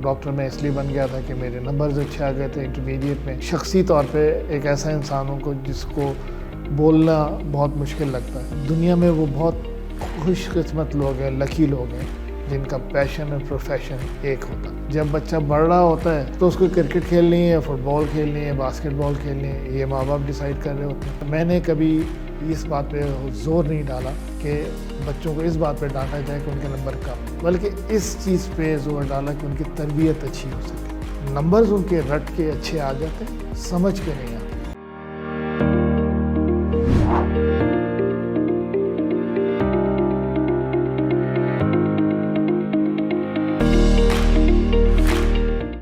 Doctor मैं इसलिए बन गया था कि मेरे नंबर्स अच्छे आ गए थे इंटरमीडिएट में। शख्सी तौर पे एक ऐसा इंसान हूँ को जिसको बोलना बहुत मुश्किल लगता है। दुनिया में वो बहुत खुशकिस्मत लोग हैं, लकी लोग हैं जिनका पैशन और प्रोफेशन एक होता है। जब बच्चा बढ़ रहा होता है तो उसको क्रिकेट खेलनी है, फुटबॉल खेलनी है, बास्केटबॉल खेलनी है, ये माँ बाप डिसाइड कर रहे होते हैं। मैंने कभी इस बात पे जोर नहीं डाला कि बच्चों को इस बात पे डांटा जाए कि उनके नंबर कम, बल्कि इस चीज़ पे जोर डाला कि उनकी तरबियत अच्छी हो सके। नंबर्स उनके रट के अच्छे आ जाते, समझ के नहीं आते।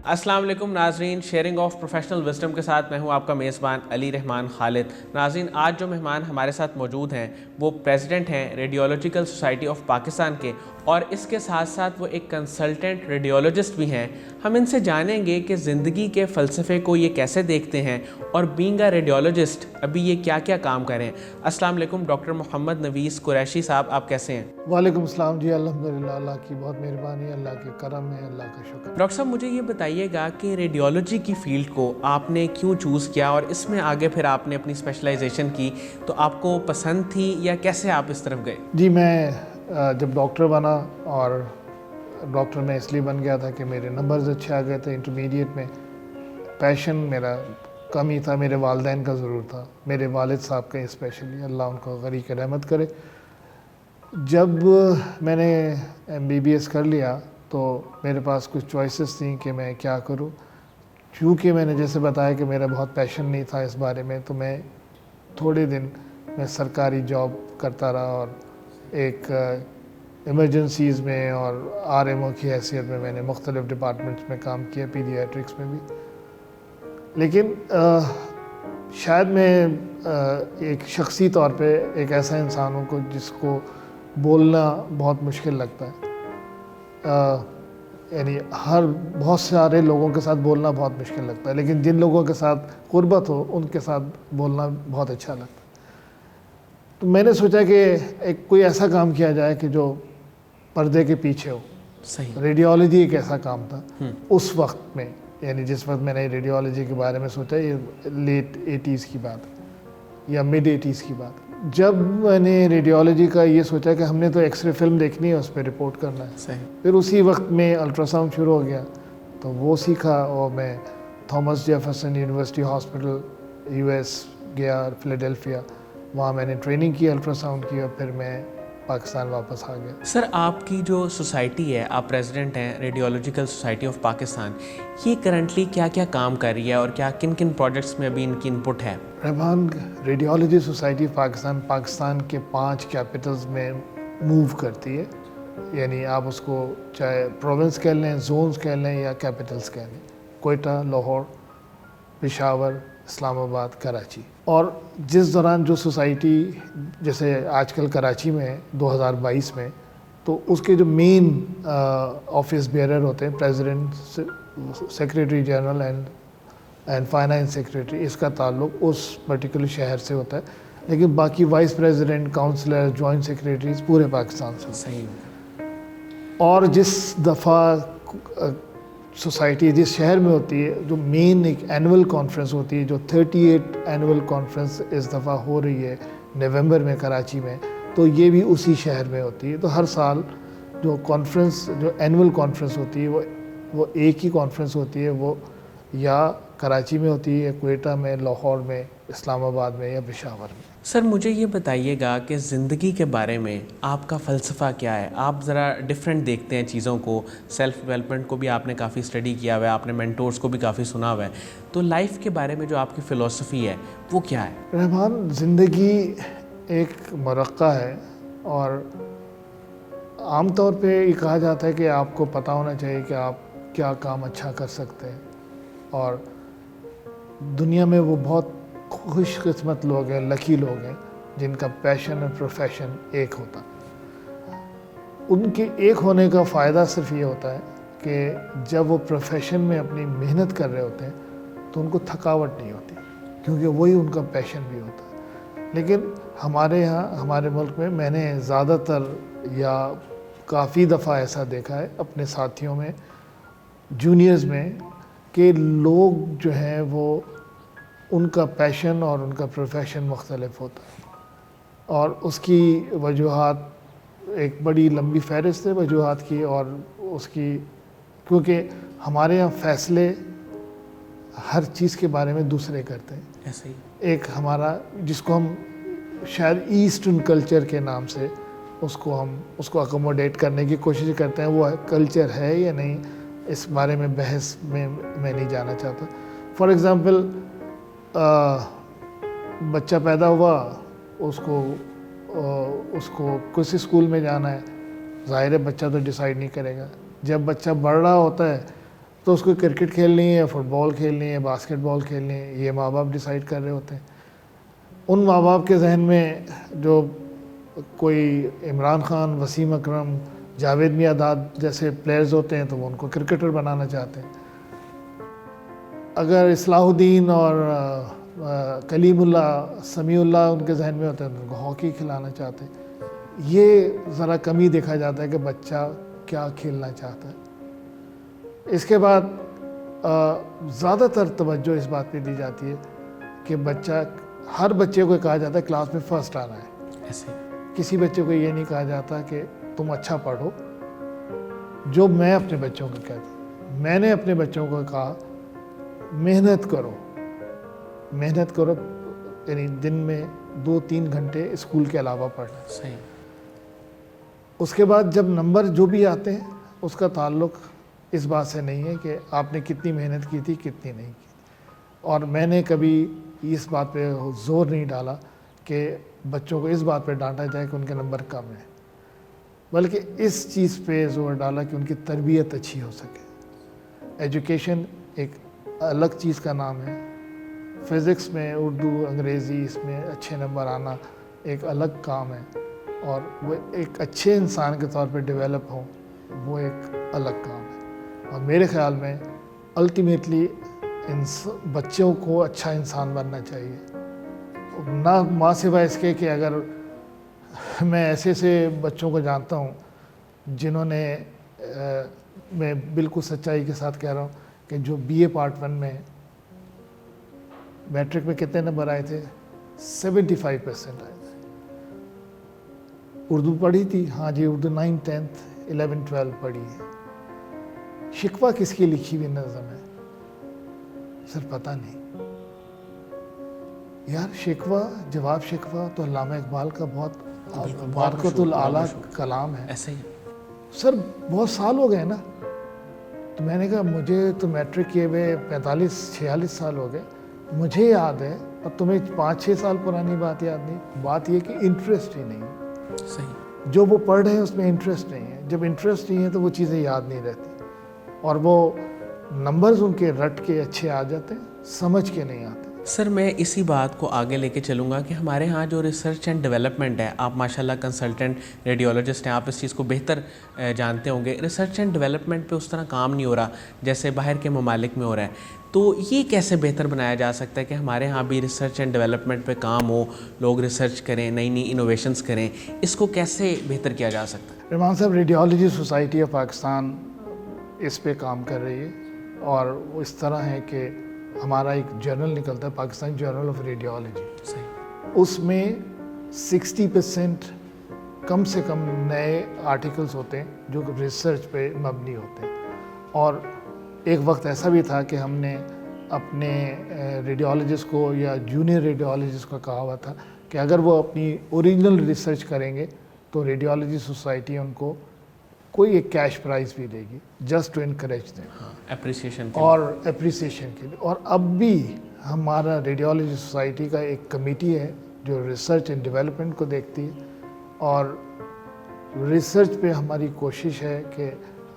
अस्सलाम वालेकुम नाजरीन, शेयरिंग ऑफ प्रोफेशनल विजडम के साथ मैं हूं आपका मेज़बान अली रहमान खालिद। नाजरीन, आज जो मेहमान हमारे साथ मौजूद हैं वो प्रेसिडेंट हैं रेडियोलॉजिकल सोसाइटी ऑफ पाकिस्तान के, और इसके साथ साथ वो एक कंसल्टेंट रेडियोलॉजिस्ट भी हैं। हम इनसे जानेंगे कि ज़िंदगी के फ़लसफ़े को ये कैसे देखते हैं और बीइंग अ रेडियोलॉजिस्ट अभी ये क्या क्या काम करें। अस्सलाम वालेकुम डॉक्टर मोहम्मद नवीस कुरैशी साहब, आप कैसे हैं? वालेकुम अस्सलाम जी, अल्हम्दुलिल्लाह, अल्लाह की बहुत मेहरबानी, अल्लाह के करम है, अल्लाह का शुक्र। डॉक्टर साहब, मुझे ये बताइएगा कि रेडियोलॉजी की फ़ील्ड को आपने क्यों चूज़ किया और इसमें आगे फिर आपने अपनी स्पेशलाइजेशन की, तो आपको पसंद थी या कैसे आप इस तरफ गए? जी, मैं जब डॉक्टर बना, और डॉक्टर मैं इसलिए बन गया था कि मेरे नंबर्स अच्छे आ गए थे इंटरमीडिएट में। पैशन मेरा कम ही था, मेरे वालिदैन का ज़रूर था, मेरे वालिद साहब का स्पेशली, अल्लाह उनको गरीक रहमत करे। जब मैंने MBBS कर लिया तो मेरे पास कुछ चॉइसेस थी कि मैं क्या करूं। क्योंकि मैंने जैसे बताया कि मेरा बहुत पैशन नहीं था इस बारे में, तो मैं थोड़े दिन मैं सरकारी जॉब करता रहा और एक इमरजेंसीज़ में और RMO की हैसियत में मैंने मुख्तलिफ़ डिपार्टमेंट्स में काम किया, पीडियाट्रिक्स में भी। लेकिन शायद मैं एक शख्सी तौर पे एक ऐसा इंसान हूँ को जिसको बोलना बहुत मुश्किल लगता है। यानी बहुत सारे लोगों के साथ बोलना बहुत मुश्किल लगता है, लेकिन जिन लोगों के साथ कुर्बत हो उनके साथ बोलना बहुत अच्छा लगता है। तो मैंने सोचा कि एक कोई ऐसा काम किया जाए कि जो पर्दे के पीछे हो। सही। रेडियोलॉजी एक ऐसा काम था उस वक्त में, यानी जिस वक्त मैंने रेडियोलॉजी के बारे में सोचा, ये लेट 80s की बात या मिड 80s की बात। जब मैंने रेडियोलॉजी का ये सोचा कि हमने तो एक्सरे फिल्म देखनी है, उस पर रिपोर्ट करना है। सही। फिर उसी वक्त में अल्ट्रासाउंड शुरू हो गया, तो वो सीखा और मैं Thomas Jefferson university hospital US गया, फिलाडेल्फिया, वहाँ मैंने ट्रेनिंग की अल्ट्रासाउंड की, और फिर मैं पाकिस्तान वापस आ गया। सर, आपकी जो सोसाइटी है, आप प्रेसिडेंट हैं रेडियोलॉजिकल सोसाइटी ऑफ पाकिस्तान, ये करंटली क्या क्या काम कर रही है और क्या किन किन प्रोजेक्ट्स में अभी इनकी इनपुट है? रहमान, रेडियोलॉजी सोसाइटी पाकिस्तान के 5 कैपिटल्स में मूव करती है। यानी आप उसको चाहे प्रोविंस कह लें, जोन्स कह लें या कैपिटल्स कह लें। कोयटा, लाहौर, पेशावर, इस्लामाबाद, कराची। और जिस दौरान जो सोसाइटी जैसे आजकल कराची में है 2022 में, तो उसके जो मेन ऑफिस बेयरर होते हैं president, secretary general and finance secretary, इसका ताल्लुक उस पर्टिकुलर शहर से होता है। लेकिन बाकी vice president, councillor, joint secretaries पूरे पाकिस्तान से। सही। और जिस दफ़ा सोसाइटी जिस शहर में होती है, जो मेन एक एनुअल कॉन्फ्रेंस होती है, जो 38 एनुअल कॉन्फ्रेंस इस दफ़ा हो रही है नवंबर में कराची में, तो ये भी उसी शहर में होती है। तो हर साल जो कॉन्फ्रेंस, जो एनुअल कॉन्फ्रेंस होती है, वो एक ही कॉन्फ्रेंस होती है, वो या कराची में होती है, कोयटा में, लाहौर में, इस्लामाबाद में या पेशावर में। सर, मुझे ये बताइएगा कि ज़िंदगी के बारे में आपका फ़लसफ़ा क्या है? आप ज़रा डिफरेंट देखते हैं चीज़ों को, सेल्फ़ डेवलपमेंट को भी आपने काफ़ी स्टडी किया हुआ है, आपने मेंटोर्स को भी काफ़ी सुना हुआ है, तो लाइफ के बारे में जो आपकी फ़िलॉसफ़ी है वो क्या है? रहमान, ज़िंदगी एक मरक़्क़ा है, और आम तौर पे ये कहा जाता है कि आपको पता होना चाहिए कि आप क्या काम अच्छा कर सकते हैं। और दुनिया में वो बहुत खुशकिस्मत लोग हैं, लकी लोग हैं जिनका पैशन और प्रोफेशन एक होता है। उनके एक होने का फ़ायदा सिर्फ ये होता है कि जब वो प्रोफेशन में अपनी मेहनत कर रहे होते हैं तो उनको थकावट नहीं होती, क्योंकि वही उनका पैशन भी होता है। लेकिन हमारे यहाँ, हमारे मुल्क में, मैंने ज़्यादातर या काफ़ी दफ़ा ऐसा देखा है अपने साथियों में जूनियर्स में कि लोग जो हैं वो उनका पैशन और उनका प्रोफेशन मुख्तलिफ होता है, और उसकी वजूहात एक बड़ी लंबी फहरिस्त है वजूहात की, और उसकी क्योंकि हमारे यहाँ फ़ैसले हर चीज़ के बारे में दूसरे करते हैं। ऐसे ही एक हमारा जिसको हम शायद ईस्टर्न कल्चर के नाम से उसको अकोमोडेट करने की कोशिश करते हैं, वो कल्चर है या नहीं इस बारे में बहस में मैं नहीं जाना चाहता। फॉर एग्ज़ाम्पल बच्चा पैदा हुआ, उसको किसी स्कूल में जाना है, ज़ाहिर है बच्चा तो डिसाइड नहीं करेगा। जब बच्चा बढ़ रहा होता है तो उसको क्रिकेट खेलनी है, फुटबॉल खेलनी है, बास्केटबॉल खेलनी है, ये माँ बाप डिसाइड कर रहे होते हैं। उन माँ बाप के जहन में जो कोई इमरान खान, वसीम अकरम, जावेद मियादाद जैसे प्लेयर्स होते हैं तो वो उनको क्रिकेटर बनाना चाहते हैं। अगर इस्लाहुद्दीन और कलीमुल्लाह, समीउल्लाह उनके जहन में होते हैं तो उनको हॉकी खिलाना चाहते हैं। ये ज़रा कम ही देखा जाता है कि बच्चा क्या खेलना चाहता है। इसके बाद ज़्यादातर तवज्जो इस बात पे दी जाती है कि हर बच्चे को कहा जाता है क्लास में फ़र्स्ट आना है। ऐसे किसी बच्चे को ये नहीं कहा जाता कि तुम अच्छा पढ़ो। जो मैं अपने बच्चों को कहता, मैंने अपने बच्चों को कहा मेहनत करो, यानी दिन में 2-3 घंटे स्कूल के अलावा पढ़ना। सही। उसके बाद जब नंबर जो भी आते हैं उसका ताल्लुक़ इस बात से नहीं है कि आपने कितनी मेहनत की थी, कितनी नहीं की। और मैंने कभी इस बात पे ज़ोर नहीं डाला कि बच्चों को इस बात पे डांटा जाए कि उनके नंबर कम है, बल्कि इस चीज़ पे ज़ोर डाला कि उनकी तरबियत अच्छी हो सके। एजुकेशन एक अलग चीज़ का नाम है। फ़िज़िक्स में, उर्दू, अंग्रेज़ी, इसमें अच्छे नंबर आना एक अलग काम है, और वो एक अच्छे इंसान के तौर पे डेवलप हों वो एक अलग काम है। और मेरे ख़्याल में अल्टीमेटली इन बच्चों को अच्छा इंसान बनना चाहिए, ना माँ सिवाय इसके कि अगर मैं ऐसे बच्चों को जानता हूँ जिन्होंने मैं बिल्कुल सच्चाई के साथ कह रहा हूँ कि जो BA पार्ट 1 में मैट्रिक में कितने नंबर आए थे, 75% आए थे। उर्दू पढ़ी थी, हाँ जी, Urdu 9th, 10th, 11th, 12th पढ़ी है। शिकवा किसकी लिखी हुई नज़म है सर, पता नहीं यार। शिकवा, जवाब शिकवा तो अल्लामा इकबाल का बहुत बारकतुल आला कलाम है। ऐसे ही सर बहुत साल हो गए ना। तो मैंने कहा मुझे तो मैट्रिक किए हुए 45-46 साल हो गए, मुझे याद है, और तुम्हें 5-6 साल पुरानी बात याद नहीं। बात ये कि इंटरेस्ट ही नहीं है। सही। जो वो पढ़ रहे हैं उसमें इंटरेस्ट नहीं है। जब इंटरेस्ट नहीं है तो वो चीज़ें याद नहीं रहती, और वो नंबर्स उनके रट के अच्छे आ जाते हैं, समझ के नहीं आते। सर मैं इसी बात को आगे लेके चलूँगा कि हमारे यहाँ जो रिसर्च एंड डेवलपमेंट है, आप माशाल्लाह कंसल्टेंट रेडियोलॉजिस्ट हैं, आप इस चीज़ को बेहतर जानते होंगे। रिसर्च एंड डेवलपमेंट पे उस तरह काम नहीं हो रहा जैसे बाहर के ममालिक में हो रहा है। तो ये कैसे बेहतर बनाया जा सकता है कि हमारे यहाँ भी रिसर्च एंड डेवलपमेंट पे काम हो, लोग रिसर्च करें, नई नई इनोवेशंस करें, इसको कैसे बेहतर किया जा सकता है? रहमान साहब, रेडियोलॉजी सोसाइटी ऑफ पाकिस्तान इस पे काम कर रही है, और वो इस तरह है कि हमारा एक जर्नल निकलता है, पाकिस्तान जर्नल ऑफ रेडियोलॉजी। सही। उसमें 60% कम से कम नए आर्टिकल्स होते हैं जो रिसर्च पे मबनी होते हैं। और एक वक्त ऐसा भी था कि हमने अपने रेडियोलॉजिस्ट को या जूनियर रेडियोलॉजिस्ट को कहा हुआ था कि अगर वो अपनी ओरिजिनल रिसर्च करेंगे तो रेडियोलॉजी सोसाइटी उनको कोई एक कैश प्राइज़ भी देगी, just to encourage them, appreciation और एप्रिसिएशन के लिए। और अब भी हमारा रेडियोलॉजी सोसाइटी का एक कमेटी है जो रिसर्च एंड डेवलपमेंट को देखती है, और रिसर्च पे हमारी कोशिश है कि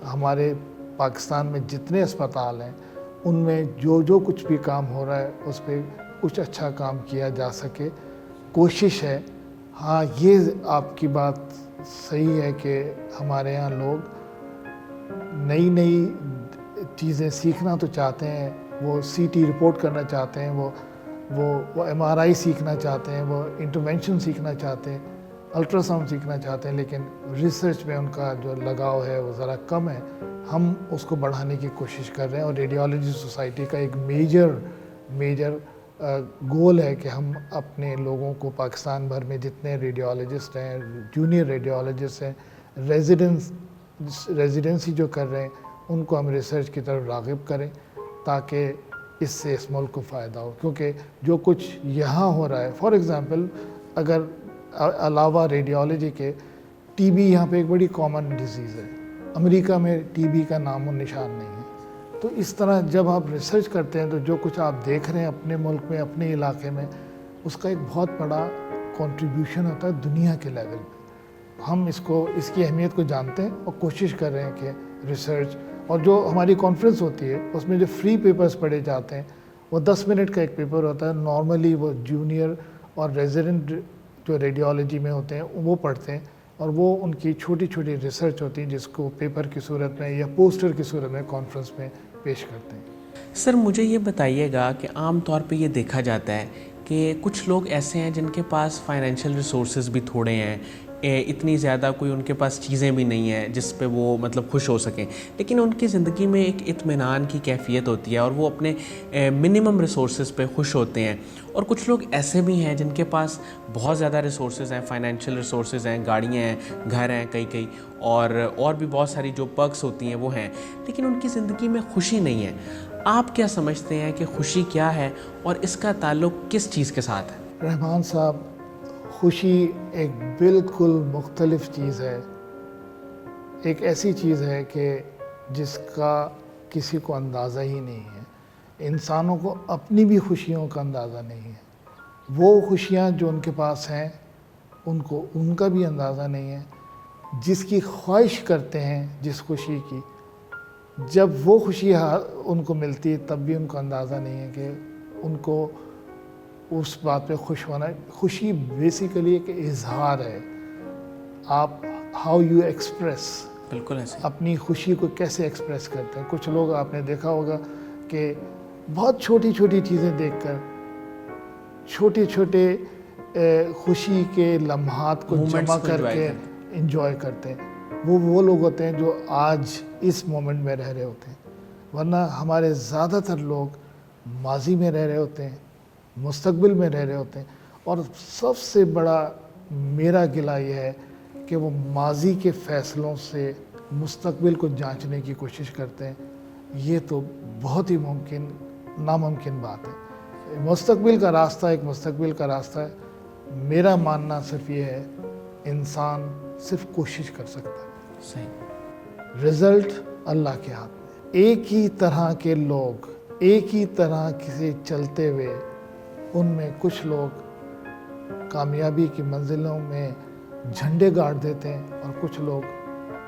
हमारे पाकिस्तान में जितने अस्पताल हैं उनमें जो जो कुछ भी काम हो रहा है उस पर कुछ अच्छा काम किया जा सके, कोशिश है। हाँ, ये आपकी बात सही है कि हमारे यहाँ लोग नई नई चीज़ें सीखना तो चाहते हैं, वो CT रिपोर्ट करना चाहते हैं, वो MRI सीखना चाहते हैं, वो इंटरवेंशन सीखना चाहते हैं, الٹرا ساؤنڈ سیکھنا چاہتے ہیں لیکن ریسرچ میں ان کا جو لگاؤ ہے وہ ذرا کم ہے. ہم اس کو بڑھانے کی کوشش کر رہے ہیں اور ریڈیولوجی سوسائٹی کا ایک میجر گول ہے کہ ہم اپنے لوگوں کو پاکستان بھر میں جتنے ریڈیولوجسٹ ہیں, جونیئر ریڈیولوجسٹ ہیں, ریزیڈنسی جو کر رہے ہیں, ان کو ہم ریسرچ کی طرف راغب کریں تاکہ اس سے اس ملک کو فائدہ ہو. کیونکہ جو کچھ یہاں ہو رہا ہے, فار ایگزامپل اگر علاوہ ریڈیولوجی کے ٹی بی یہاں پہ ایک بڑی کامن ڈیزیز ہے, امریکہ میں ٹی بی کا نام و نشان نہیں ہے. تو اس طرح جب آپ ریسرچ کرتے ہیں تو جو کچھ آپ دیکھ رہے ہیں اپنے ملک میں, اپنے علاقے میں, اس کا ایک بہت بڑا کنٹریبیوشن ہوتا ہے دنیا کے لیول پہ. ہم اس کی اہمیت کو جانتے ہیں اور کوشش کر رہے ہیں کہ ریسرچ, اور جو ہماری کانفرنس ہوتی ہے اس میں جو فری پیپرز پڑھے جاتے ہیں وہ 10 منٹ کا ایک پیپر ہوتا ہے. نارملی وہ جونیئر اور ریزیڈنٹ جو ریڈیولوجی میں ہوتے ہیں وہ پڑھتے ہیں, اور وہ ان کی چھوٹی چھوٹی ریسرچ ہوتی ہے جس کو پیپر کی صورت میں یا پوسٹر کی صورت میں کانفرنس میں پیش کرتے ہیں. سر مجھے یہ بتائیے گا کہ عام طور پہ یہ دیکھا جاتا ہے کہ کچھ لوگ ایسے ہیں جن کے پاس فائنینشیل ریسورسز بھی تھوڑے ہیں, اتنی زیادہ کوئی ان کے پاس چیزیں بھی نہیں ہیں جس پہ وہ مطلب خوش ہو سکیں, لیکن ان کی زندگی میں ایک اطمینان کی کیفیت ہوتی ہے اور وہ اپنے منیمم ریسورسز پہ خوش ہوتے ہیں. اور کچھ لوگ ایسے بھی ہیں جن کے پاس بہت زیادہ ریسورسز ہیں, فائنینشیل ریسورسز ہیں, گاڑیاں ہیں, گھر ہیں کئی اور بھی بہت ساری جو پرکس ہوتی ہیں وہ ہیں, لیکن ان کی زندگی میں خوشی نہیں ہے. آپ کیا سمجھتے ہیں کہ خوشی کیا ہے اور اس کا تعلق کس چیز کے ساتھ ہے؟ رحمان صاحب, خوشی ایک بالکل مختلف چیز ہے. ایک ایسی چیز ہے کہ جس کا کسی کو اندازہ ہی نہیں ہے. انسانوں کو اپنی بھی خوشیوں کا اندازہ نہیں ہے. وہ خوشیاں جو ان کے پاس ہیں ان کو ان کا بھی اندازہ نہیں ہے. جس کی خواہش کرتے ہیں جس خوشی کی, جب وہ خوشی ان کو ملتی ہے تب بھی ان کو اندازہ نہیں ہے کہ ان کو اس بات پہ خوش ہونا ہے. خوشی بیسیکلی ایک اظہار ہے. آپ ہاؤ یو ایکسپریس, بالکل ایسے اپنی خوشی کو کیسے ایکسپریس کرتے ہیں. کچھ لوگ آپ نے دیکھا ہوگا کہ بہت چھوٹی چھوٹی چیزیں دیکھ کر چھوٹے چھوٹے خوشی کے لمحات کو جمع کر کے انجوائے کرتے ہیں. وہ لوگ ہوتے ہیں جو آج اس مومنٹ میں رہ رہے ہوتے ہیں. ورنہ ہمارے زیادہ تر لوگ ماضی میں رہ رہے ہوتے ہیں, مستقبل میں رہ رہے ہوتے ہیں. اور سب سے بڑا میرا گلہ یہ ہے کہ وہ ماضی کے فیصلوں سے مستقبل کو جانچنے کی کوشش کرتے ہیں. یہ تو بہت ہی ناممکن بات ہے. مستقبل کا راستہ ایک مستقبل کا راستہ ہے. میرا ماننا صرف یہ ہے, انسان صرف کوشش کر سکتا ہے, صحیح, رزلٹ اللہ کے ہاتھ میں. ایک ہی طرح کے لوگ ایک ہی طرح سے چلتے ہوئے, ان میں کچھ لوگ کامیابی کی منزلوں میں جھنڈے گاڑ دیتے ہیں اور کچھ لوگ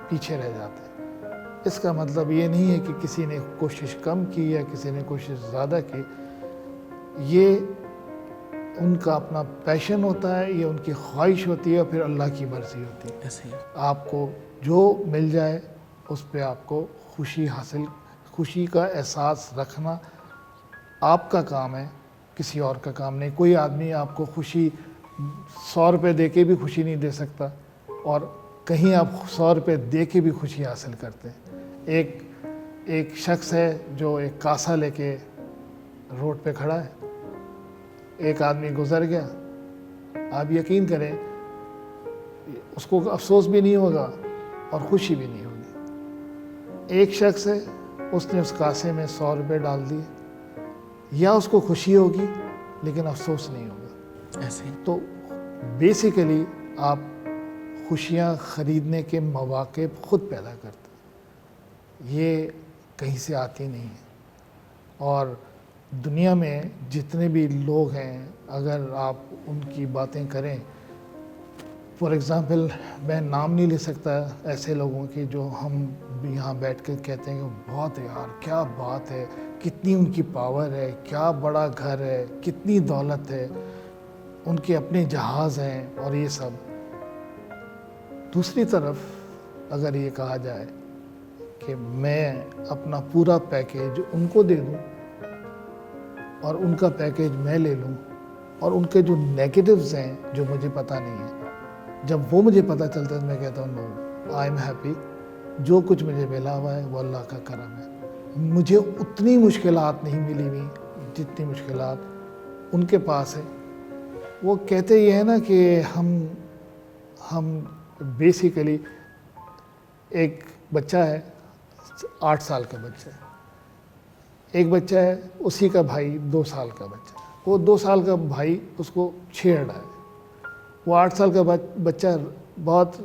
پیچھے رہ جاتے ہیں. اس کا مطلب یہ نہیں ہے کہ کسی نے کوشش کم کی یا کسی نے کوشش زیادہ کی. یہ ان کا اپنا پیشن ہوتا ہے, یہ ان کی خواہش ہوتی ہے اور پھر اللہ کی مرضی ہوتی ہے. ایسے ہی. آپ کو جو مل جائے اس پہ آپ کو خوشی کا احساس رکھنا آپ کا کام ہے, کسی اور کا کام نہیں. کوئی آدمی آپ کو خوشی 100 روپے دے کے بھی خوشی نہیں دے سکتا, اور کہیں آپ 100 روپے دے کے بھی خوشی حاصل کرتے ہیں. ایک شخص ہے جو ایک کاسا لے کے روڈ پہ کھڑا ہے, ایک آدمی گزر گیا, آپ یقین کریں اس کو افسوس بھی نہیں ہوگا اور خوشی بھی نہیں ہوگی. ایک شخص ہے, اس نے اس کاسے میں 100 روپے ڈال دیے, یا اس کو خوشی ہوگی لیکن افسوس نہیں ہوگا. ایسے. تو بیسیکلی آپ خوشیاں خریدنے کے مواقع خود پیدا کرتے ہیں, یہ کہیں سے آتی نہیں ہے. اور دنیا میں جتنے بھی لوگ ہیں اگر آپ ان کی باتیں کریں, فار ایگزامپل میں نام نہیں لے سکتا ایسے لوگوں کی جو ہم یہاں بیٹھ کے کہتے ہیں کہ بہت یار کیا بات ہے, کتنی ان کی پاور ہے, کیا بڑا گھر ہے, کتنی دولت ہے, ان کے اپنے جہاز ہیں اور یہ سب. دوسری طرف اگر یہ کہا جائے کہ میں اپنا پورا پیکیج ان کو دے دوں اور ان کا پیکیج میں لے لوں, اور ان کے جو نیگیٹوز ہیں جو مجھے پتہ نہیں ہے जब वो मुझे पता चलता है तो मैं कहता हूँ नो, आई एम हैप्पी, जो कुछ मुझे मिला हुआ है वो अल्लाह का करम है। मुझे उतनी मुश्किलात नहीं मिली हुई जितनी मुश्किलात उनके पास है। वो कहते ये है ना कि हम बेसिकली, एक बच्चा है 8 साल का बच्चा है, एक बच्चा है उसी का भाई 2 साल का बच्चा है, वो 2 साल का भाई उसको छेड़ रहा है, वो 8 साल का बच्चा बहुत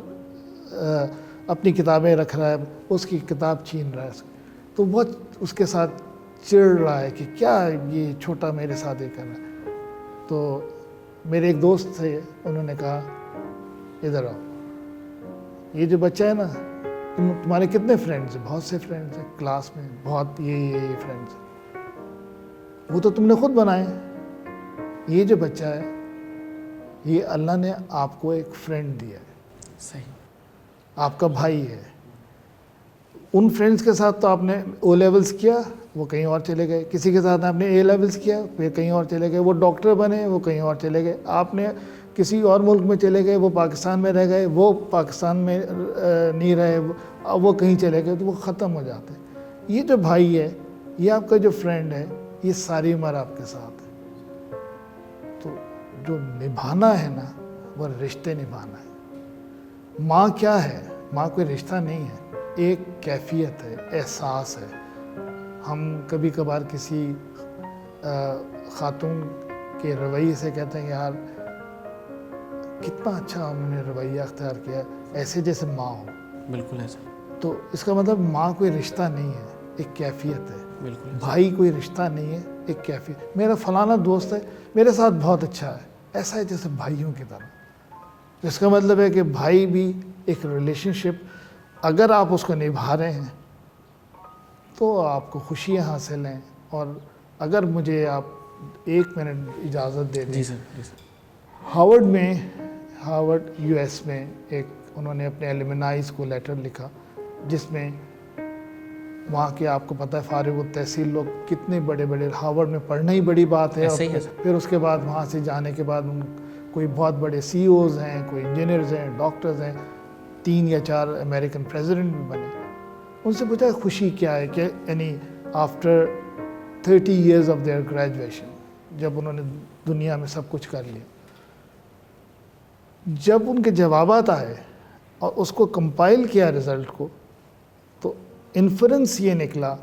अपनी किताबें रख रहा है, उसकी किताब छीन रहा है, तो बहुत उसके साथ चिढ़ रहा है कि क्या ये छोटा मेरे साथ ये कर रहा है। तो मेरे एक दोस्त थे, उन्होंने कहा इधर आओ, ये जो बच्चा है ना, तुम्हारे कितने फ्रेंड्स हैं? बहुत से फ्रेंड्स हैं क्लास में, बहुत ये फ्रेंड्स हैं, वो तो तुमने खुद बनाए। ये जो बच्चा है, ये अल्लाह ने आपको एक फ्रेंड दिया है, सही, आपका भाई है। उन फ्रेंड्स के साथ तो आपने ओ लेवल्स किया, वो कहीं और चले गए, किसी के साथ आपने ए लेवल्स किया, फिर कहीं और चले गए, वो डॉक्टर बने, वो कहीं और चले गए, आपने किसी और मुल्क में चले गए, वो पाकिस्तान में रह गए, वो पाकिस्तान में नहीं रहे, वो कहीं चले गए, तो वो ख़त्म हो जाते हैं। ये जो भाई है, ये आपका जो फ्रेंड है, ये सारी उम्र आपके साथ है। तो जो निभाना है ना, वो रिश्ते निभाना है। माँ क्या है? माँ कोई रिश्ता नहीं है, एक कैफियत है, एहसास है। हम कभी कभार किसी खातून के रवैये से कहते हैं यार कितना अच्छा उन्होंने रवैया अख्तियार किया, ऐसे जैसे माँ हो। बिल्कुल ऐसा। तो इसका मतलब माँ कोई रिश्ता नहीं है, एक कैफियत है। बिल्कुल। भाई कोई रिश्ता नहीं है, एक कैफियत। मेरा फलाना दोस्त है, मेरे साथ बहुत अच्छा है, ऐसा है जैसे भाइयों की तरह। इसका मतलब है कि भाई भी एक रिलेशनशिप, अगर आप उसको निभा रहे हैं तो आपको खुशियाँ हासिल हैं। और अगर मुझे आप 1 मिनट इजाज़त दे दें। जी सर। हार्वर्ड यूएस में एक उन्होंने अपने एलुमनाइज को लेटर लिखा, जिसमें वहाँ के, आपको पता है फारिग तहसील लोग कितने बड़े बड़े, हार्वर्ड में पढ़ना ही बड़ी बात है। और फिर उसके बाद वहाँ से जाने के बाद कोई बहुत बड़े CEOs हैं, कोई इंजीनियर्स हैं, डॉक्टर्स हैं, 3 या 4 अमेरिकन प्रेसिडेंट भी बने। उनसे पूछा खुशी क्या है, कि यानी after 30 years of their graduation, जब उन्होंने दुनिया में सब कुछ कर लिया, जब उनके जवाबात आए और उसको कंपाइल किया रिज़ल्ट को, तो इन्फ्रेंस ये निकला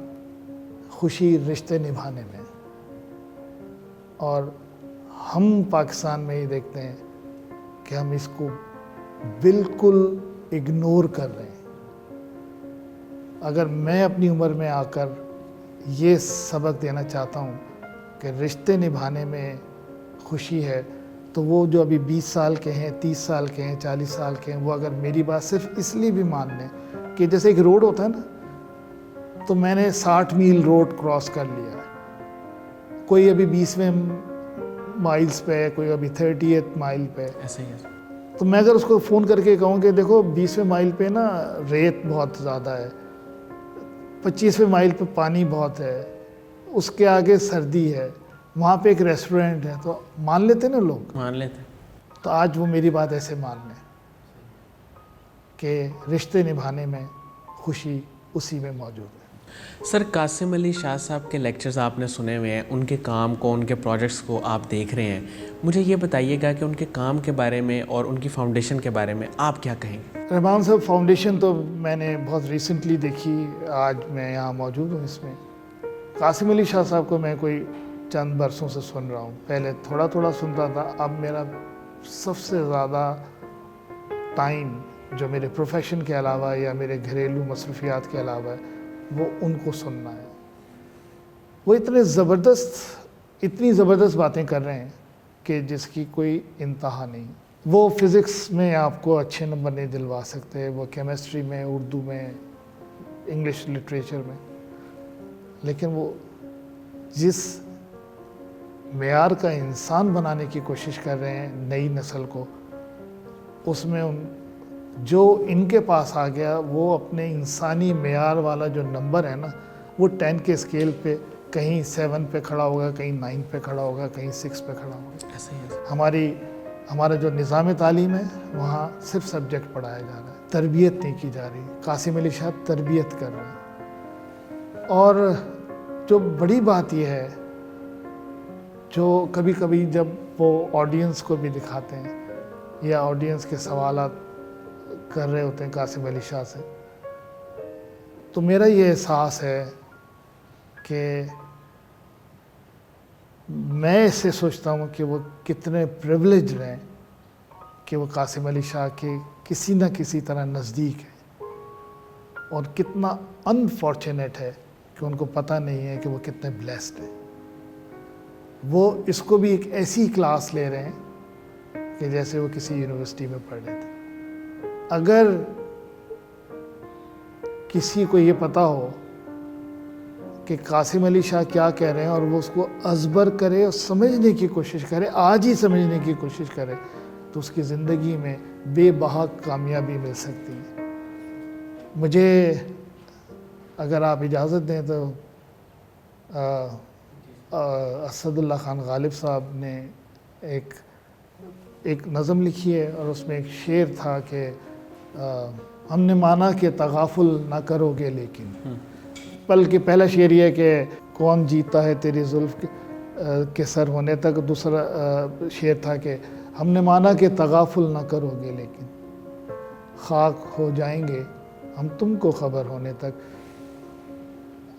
खुशी रिश्ते निभाने में। और हम पाकिस्तान में ही देखते हैं कि हम इसको बिल्कुल इग्नोर कर रहे हैं। अगर मैं अपनी उम्र में आकर ये सबक देना चाहता हूँ कि रिश्ते निभाने में खुशी है, तो वो जो अभी 20 साल के हैं, 30 साल के हैं, 40 साल के हैं, वो अगर मेरी बात सिर्फ इसलिए भी मान लें कि जैसे एक रोड होता है ना, तो मैंने 60 मील रोड क्रॉस कर लिया है, कोई अभी 20वें माइल्स पे है, कोई अभी 30th माइल पे है। ऐसा ही है। तो मैं अगर उसको फ़ोन करके कहूँ कि देखो 20वें माइल पे ना रेत बहुत ज़्यादा है, 25वें माइल पे पानी बहुत है, उसके आगे सर्दी है, वहाँ पे एक रेस्टोरेंट है, तो मान लेते ना लोग, मान लेते। तो आज वो मेरी बात ऐसे मान लें कि रिश्ते निभाने में खुशी उसी में मौजूद है। सर, कासिम अली शाह साहब के लेक्चर्स आपने सुने हुए हैं, उनके काम को, उनके प्रोजेक्ट्स को आप देख रहे हैं, मुझे ये बताइएगा कि उनके काम के बारे में और उनकी फाउंडेशन के बारे में आप क्या कहेंगे? रहमान साहब फाउंडेशन तो मैंने बहुत रिसेंटली देखी, आज मैं यहाँ मौजूद हूँ इसमें। कासिम अली शाह साहब को मैं कोई चंद बरसों से सुन रहा हूँ, पहले थोड़ा थोड़ा सुनता था, अब मेरा सबसे ज़्यादा टाइम जो मेरे प्रोफेशन के अलावा या मेरे घरेलू मसरूफियात के अलावा है, वो उनको सुनना है। वो इतनी ज़बरदस्त बातें कर रहे हैं कि जिसकी कोई इंतहा नहीं। वो फ़िज़िक्स में आपको अच्छे नंबर नहीं दिलवा सकते, वो केमिस्ट्री में, उर्दू में, इंग्लिश लिटरेचर में, लेकिन वो जिस मेयार का इंसान बनाने की कोशिश कर रहे हैं नई नस्ल को, उसमें जो इनके पास आ गया, वो अपने इंसानी मेयार वाला जो नंबर है ना, वो 10 के स्केल पे कहीं 7 पे खड़ा होगा, कहीं 9 पे खड़ा होगा, कहीं 6 पे खड़ा होगा। ऐसा ही है। हमारी ہمارا جو نظام تعلیم ہے وہاں صرف سبجیکٹ پڑھایا جا رہا ہے، تربیت نہیں کی جا رہی۔ قاسم علی شاہ تربیت کر رہے ہیں۔ اور جو بڑی بات یہ ہے، جو کبھی کبھی جب وہ آڈینس کو بھی دکھاتے ہیں یا آڈینس کے سوالات کر رہے ہوتے ہیں قاسم علی شاہ سے، تو میرا یہ احساس ہے کہ میں اس سے سوچتا ہوں کہ وہ کتنے پریولیجڈ ہیں کہ وہ قاسم علی شاہ کے کسی نہ کسی طرح نزدیک ہیں، اور کتنا انفارچونیٹ ہے کہ ان کو پتہ نہیں ہے کہ وہ کتنے بلیسڈ ہیں۔ وہ اس کو بھی ایک ایسی کلاس لے رہے ہیں کہ جیسے وہ کسی یونیورسٹی میں پڑھ رہے تھے۔ اگر کسی کو یہ پتہ ہو کہ قاسم علی شاہ کیا کہہ رہے ہیں اور وہ اس کو ازبر کرے اور سمجھنے کی کوشش کرے، آج ہی سمجھنے کی کوشش کرے، تو اس کی زندگی میں بے بہا کامیابی مل سکتی ہے۔ مجھے اگر آپ اجازت دیں تو اسد اللہ خان غالب صاحب نے ایک نظم لکھی ہے، اور اس میں ایک شعر تھا کہ ہم نے مانا کہ تغافل نہ کرو گے لیکن، بلکہ پہلا شعر یہ ہے کہ کون جیتا ہے تیری زلف کے سر ہونے تک، دوسرا شعر تھا کہ ہم نے مانا کہ تغافل نہ کرو گے لیکن خاک ہو جائیں گے ہم تم کو خبر ہونے تک۔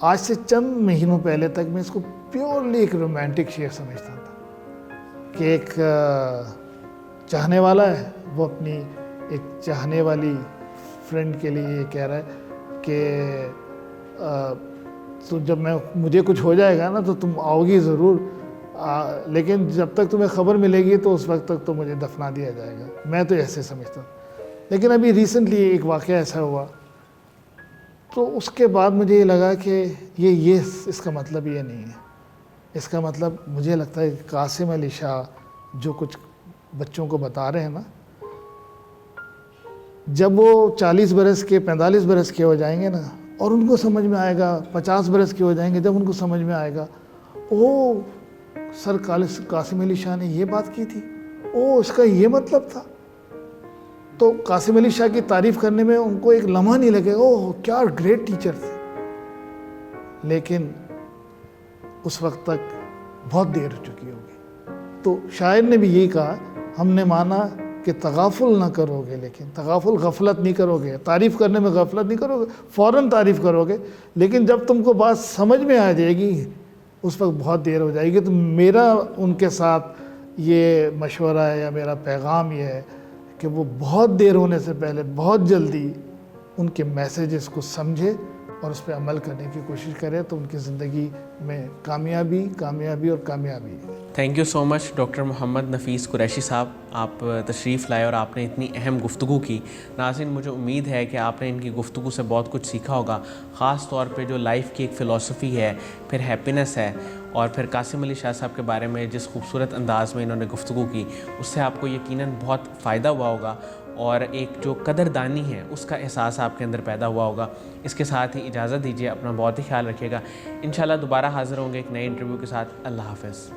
آج سے چند مہینوں پہلے تک میں اس کو پیورلی ایک رومانٹک شعر سمجھتا تھا کہ ایک چاہنے والا ہے، وہ اپنی ایک چاہنے والی فرینڈ کے لیے یہ کہہ رہا ہے کہ تو جب مجھے کچھ ہو جائے گا نا تو تم آؤ گی ضرور، لیکن جب تک تمہیں خبر ملے گی تو اس وقت تک تو مجھے دفنا دیا جائے گا۔ میں تو ایسے سمجھتا ہوں، لیکن ابھی ریسنٹلی ایک واقعہ ایسا ہوا، تو اس کے بعد مجھے یہ لگا کہ یہ اس کا مطلب یہ نہیں ہے۔ اس کا مطلب مجھے لگتا ہے کہ قاسم علی شاہ جو کچھ بچوں کو بتا رہے ہیں نا، جب وہ 40 برس کے 45 برس کے ہو جائیں گے نا، اور ان کو سمجھ میں آئے گا، 50 برس کے ہو جائیں گے جب ان کو سمجھ میں آئے گا، او سر قاسم علی شاہ نے یہ بات کی تھی، او اس کا یہ مطلب تھا، تو قاسم علی شاہ کی تعریف کرنے میں ان کو ایک لمحہ نہیں لگے گا، اوہ کیا گریٹ ٹیچر تھے، لیکن اس وقت تک بہت دیر ہو چکی ہوگی۔ تو شاعر نے بھی یہی کہا، ہم نے مانا کہ تغافل نہ کرو گے لیکن، تغافل غفلت نہیں کرو گے، تعریف کرنے میں غفلت نہیں کرو گے، فوراً تعریف کرو گے، لیکن جب تم کو بات سمجھ میں آ جائے گی اس وقت بہت دیر ہو جائے گی۔ تو میرا ان کے ساتھ یہ مشورہ ہے یا میرا پیغام یہ ہے کہ وہ بہت دیر ہونے سے پہلے بہت جلدی ان کے میسیجز کو سمجھے اور اس پہ عمل کرنے کی کوشش کرے، تو ان کی زندگی میں کامیابی اور کامیابی۔ Thank you so much doctor Muhammad Nafees Qureshi Sahib, آپ تشریف لائے اور آپ نے اتنی اہم گفتگو کی۔ ناظرین، مجھے امید ہے کہ آپ نے ان کی گفتگو سے بہت کچھ سیکھا ہوگا، خاص طور پہ جو لائف کی ایک فلسفی ہے، پھر ہیپینس ہے، اور پھر قاسم علی شاہ صاحب کے بارے میں جس خوبصورت انداز میں انہوں نے گفتگو کی، اس سے آپ کو یقیناً بہت فائدہ ہوا ہوگا، اور ایک جو قدردانی ہے اس کا احساس آپ کے اندر پیدا ہوا ہوگا۔ اس کے ساتھ ہی اجازت دیجیے، اپنا بہت ہی خیال رکھیے گا۔ انشاءاللہ دوبارہ حاضر ہوں گے ایک نئے انٹرویو کے ساتھ۔ اللہ حافظ۔